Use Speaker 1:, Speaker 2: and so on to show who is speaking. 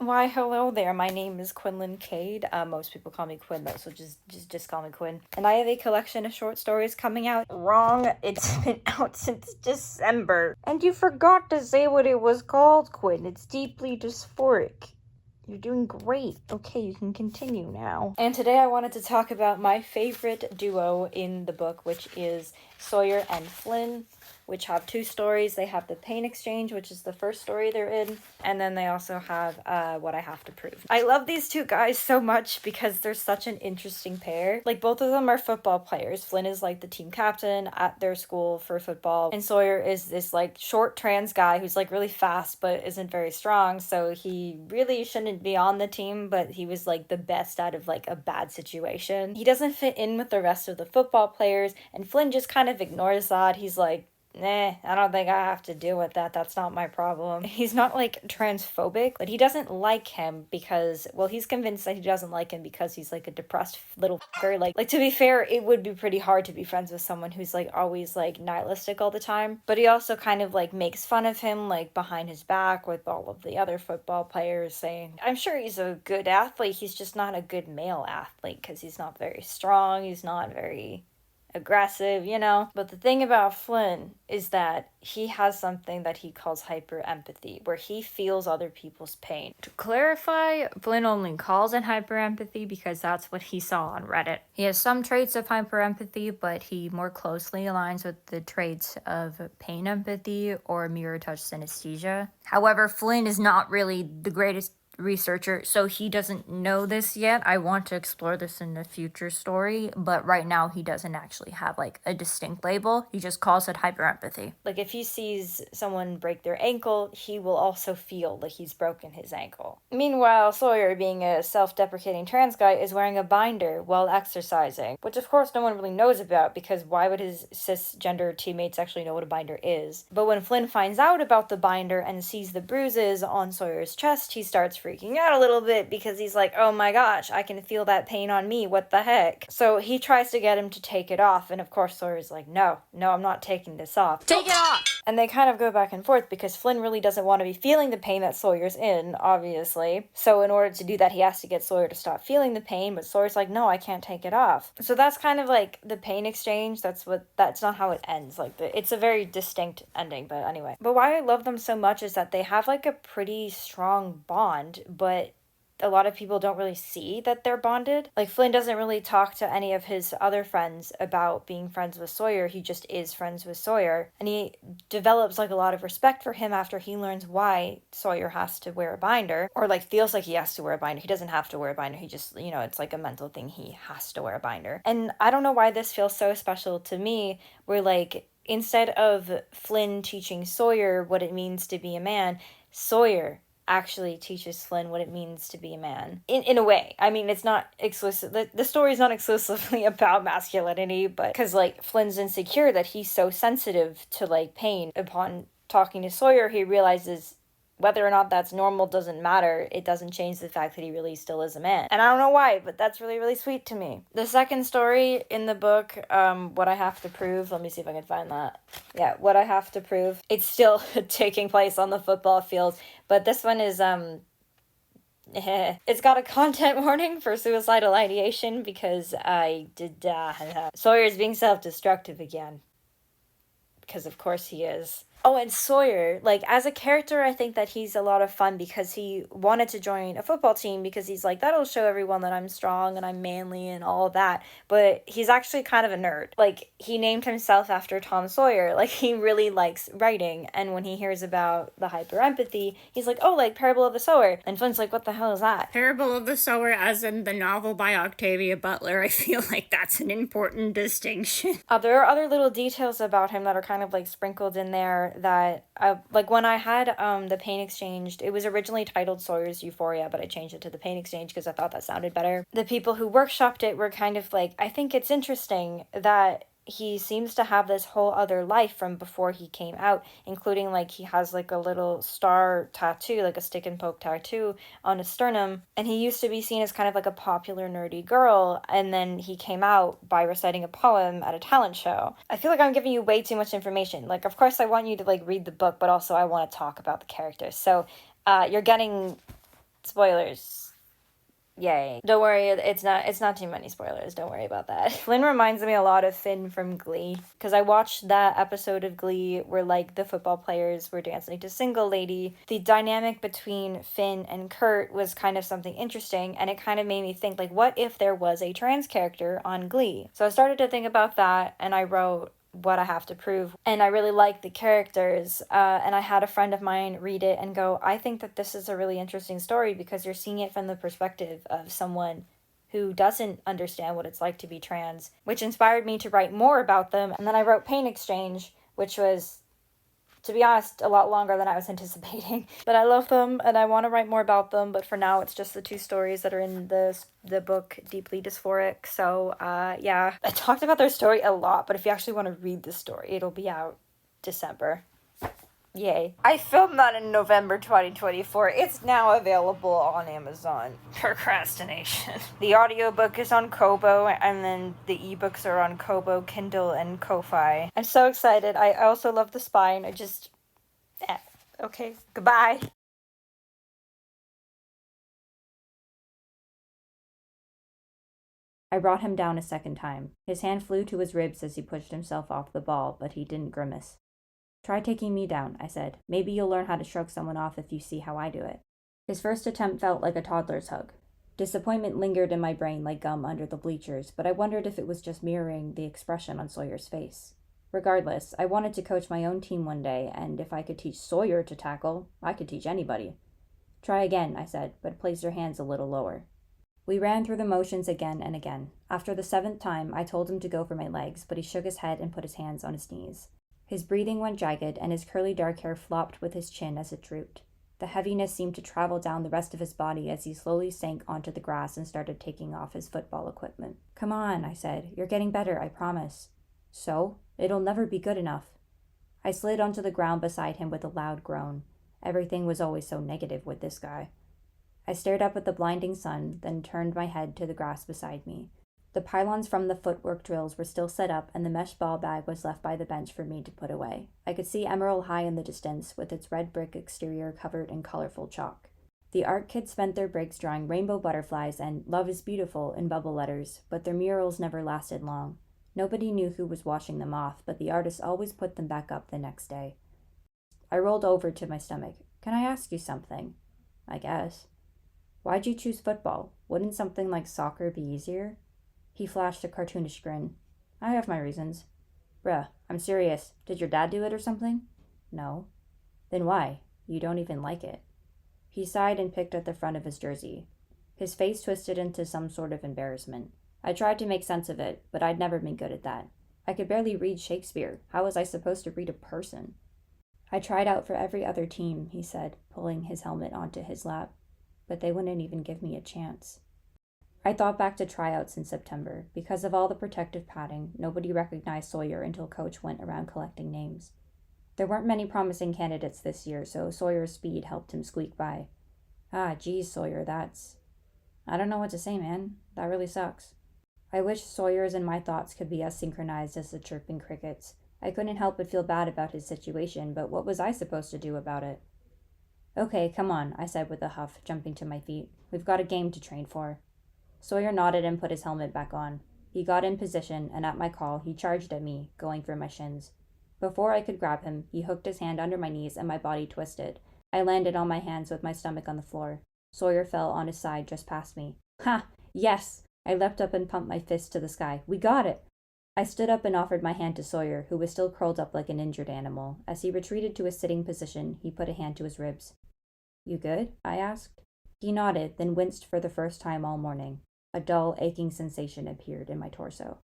Speaker 1: Why, hello there. My name is Quinlan Cade. Most people call me Quinn, though, so just call me Quinn. And I have a collection of short stories coming out. Wrong. It's been out since December. And you forgot to say what it was called, Quinn. It's deeply dysphoric. You're doing great. Okay, you can continue now. And today I wanted to talk about my favorite duo in the book, which is Sawyer and Flynn, which have two stories. They have the Pain Exchange, which is the first story they're in, and then they also have What I Have to Prove. I love these two guys so much because they're such an interesting pair. Like, both of them are football players. Flynn is like the team captain at their school for football, and Sawyer is this like short trans guy who's like really fast but isn't very strong, so he really shouldn't be on the team, but he was like the best out of like a bad situation. He doesn't fit in with the rest of the football players, and Flynn just kind of ignores that. He's like, I don't think I have to deal with that. That's not my problem. He's not, like, transphobic, but he doesn't like him because, well, he's convinced that he doesn't like him because he's, like, a depressed little fucker. Like, to be fair, it would be pretty hard to be friends with someone who's, like, always, like, nihilistic all the time. But he also kind of, like, makes fun of him, like, behind his back with all of the other football players, saying, I'm sure he's a good athlete, he's just not a good male athlete because he's not very strong, he's not very aggressive, you know? But the thing about Flynn is that he has something that he calls hyper-empathy, where he feels other people's pain. To clarify, Flynn only calls it hyper-empathy because that's what he saw on Reddit. He has some traits of hyper-empathy, but he more closely aligns with the traits of pain empathy or mirror touch synesthesia. However, Flynn is not really the greatest researcher, so he doesn't know this yet. I want to explore this in a future story, but right now he doesn't actually have like a distinct label. He just calls it hyperempathy. Like, if he sees someone break their ankle, he will also feel like he's broken his ankle. Meanwhile, Sawyer, being a self-deprecating trans guy, is wearing a binder while exercising, which of course no one really knows about because why would his cisgender teammates actually know what a binder is? But when Flynn finds out about the binder and sees the bruises on Sawyer's chest, he starts freaking out a little bit because he's like, oh my gosh, I can feel that pain on me, what the heck? So he tries to get him to take it off, and of course Sawyer's like, no, I'm not taking this off. Take it off! And they kind of go back and forth because Flynn really doesn't want to be feeling the pain that Sawyer's in, obviously. So in order to do that, he has to get Sawyer to stop feeling the pain, but Sawyer's like, no, I can't take it off. So that's kind of like the pain exchange. That's not how it ends. Like, it's a very distinct ending, but anyway. But why I love them so much is that they have like a pretty strong bond, but a lot of people don't really see that they're bonded. Like, Flynn doesn't really talk to any of his other friends about being friends with Sawyer. He just is friends with Sawyer. And he develops, like, a lot of respect for him after he learns why Sawyer has to wear a binder. Or, like, feels like he has to wear a binder. He doesn't have to wear a binder. He just, you know, it's like a mental thing. He has to wear a binder. And I don't know why this feels so special to me, where, like, instead of Flynn teaching Sawyer what it means to be a man, Sawyer actually teaches Flynn what it means to be a man. In a way. I mean, it's not exclusive. The story's not exclusively about masculinity, but because, like, Flynn's insecure that he's so sensitive to, like, pain. Upon talking to Sawyer, he realizes whether or not that's normal doesn't matter. It doesn't change the fact that he really still is a man. And I don't know why, but that's really, really sweet to me. The second story in the book, What I Have to Prove, let me see if I can find that. Yeah, What I Have to Prove. It's still taking place on the football field, but this one is, it's got a content warning for suicidal ideation because I did, Sawyer's being self-destructive again. Because of course he is. Oh, and Sawyer, like, as a character, I think that he's a lot of fun because he wanted to join a football team because he's like, that'll show everyone that I'm strong and I'm manly and all of that. But he's actually kind of a nerd. Like, he named himself after Tom Sawyer. Like, he really likes writing. And when he hears about the hyper-empathy, he's like, oh, like Parable of the Sower. And Flynn's like, what the hell is that?
Speaker 2: Parable of the Sower, as in the novel by Octavia Butler. I feel like that's an important distinction.
Speaker 1: There are other little details about him that are kind of, like, sprinkled in there that, like, when I had the Pain Exchange, it was originally titled Sawyer's Euphoria, but I changed it to the Pain Exchange because I thought that sounded better. The people who workshopped it were kind of like, I think it's interesting that he seems to have this whole other life from before he came out, including, like, he has, like, a little star tattoo, like a stick and poke tattoo on his sternum, and he used to be seen as kind of like a popular nerdy girl, and then he came out by reciting a poem at a talent show. I feel like I'm giving you way too much information. Like, of course I want you to, like, read the book, but also I want to talk about the characters. So, you're getting Spoilers. Yay. Don't worry, it's not too many spoilers. Don't worry about that. Flynn reminds me a lot of Finn from Glee, because I watched that episode of Glee where, like, the football players were dancing to Single Lady. The dynamic between Finn and Kurt was kind of something interesting, and it kind of made me think, like, what if there was a trans character on Glee? So I started to think about that, and I wrote What I Have to Prove, and I really liked the characters, and I had a friend of mine read it and go, I think that this is a really interesting story because you're seeing it from the perspective of someone who doesn't understand what it's like to be trans, which inspired me to write more about them. And then I wrote Pain Exchange, which was, to be honest, a lot longer than I was anticipating. But I love them, and I want to write more about them, but for now it's just the 2 stories that are in the book Deeply Dysphoric. So, yeah. I talked about their story a lot, but if you actually want to read the story, it'll be out December. Yay. I filmed that in November 2024. It's now available on Amazon. Procrastination. The audiobook is on Kobo, and then the ebooks are on Kobo, Kindle, and Ko-Fi. I'm so excited. I also love the spine. Okay, goodbye. I brought him down a second time. His hand flew to his ribs as he pushed himself off the ball, but he didn't grimace. Try taking me down, I said. Maybe you'll learn how to shrug someone off if you see how I do it. His first attempt felt like a toddler's hug. Disappointment lingered in my brain like gum under the bleachers, but I wondered if it was just mirroring the expression on Sawyer's face. Regardless, I wanted to coach my own team one day, and if I could teach Sawyer to tackle, I could teach anybody. Try again, I said, but place your hands a little lower. We ran through the motions again and again. After the 7th time, I told him to go for my legs, but he shook his head and put his hands on his knees. His breathing went jagged, and his curly dark hair flopped with his chin as it drooped. The heaviness seemed to travel down the rest of his body as he slowly sank onto the grass and started taking off his football equipment. Come on, I said. You're getting better, I promise. So? It'll never be good enough. I slid onto the ground beside him with a loud groan. Everything was always so negative with this guy. I stared up at the blinding sun, then turned my head to the grass beside me. The pylons from the footwork drills were still set up, and the mesh ball bag was left by the bench for me to put away. I could see Emerald High in the distance, with its red brick exterior covered in colorful chalk. The art kids spent their breaks drawing rainbow butterflies and "Love is Beautiful" in bubble letters, but their murals never lasted long. Nobody knew who was washing them off, but the artists always put them back up the next day. I rolled over to my stomach. Can I ask you something? I guess. Why'd you choose football? Wouldn't something like soccer be easier? He flashed a cartoonish grin. I have my reasons. Bruh, I'm serious. Did your dad do it or something? No. Then why? You don't even like it. He sighed and picked at the front of his jersey. His face twisted into some sort of embarrassment. I tried to make sense of it, but I'd never been good at that. I could barely read Shakespeare. How was I supposed to read a person? I tried out for every other team, he said, pulling his helmet onto his lap. But they wouldn't even give me a chance. I thought back to tryouts in September. Because of all the protective padding, nobody recognized Sawyer until Coach went around collecting names. There weren't many promising candidates this year, so Sawyer's speed helped him squeak by. Ah, geez, Sawyer, that's... I don't know what to say, man. That really sucks. I wish Sawyer's and my thoughts could be as synchronized as the chirping crickets. I couldn't help but feel bad about his situation, but what was I supposed to do about it? Okay, come on, I said with a huff, jumping to my feet. We've got a game to train for. Sawyer nodded and put his helmet back on. He got in position, and at my call, he charged at me, going for my shins. Before I could grab him, he hooked his hand under my knees and my body twisted. I landed on my hands with my stomach on the floor. Sawyer fell on his side just past me. Ha! Yes! I leapt up and pumped my fist to the sky. We got it! I stood up and offered my hand to Sawyer, who was still curled up like an injured animal. As he retreated to a sitting position, he put a hand to his ribs. You good? I asked. He nodded, then winced for the first time all morning. A dull, aching sensation appeared in my torso.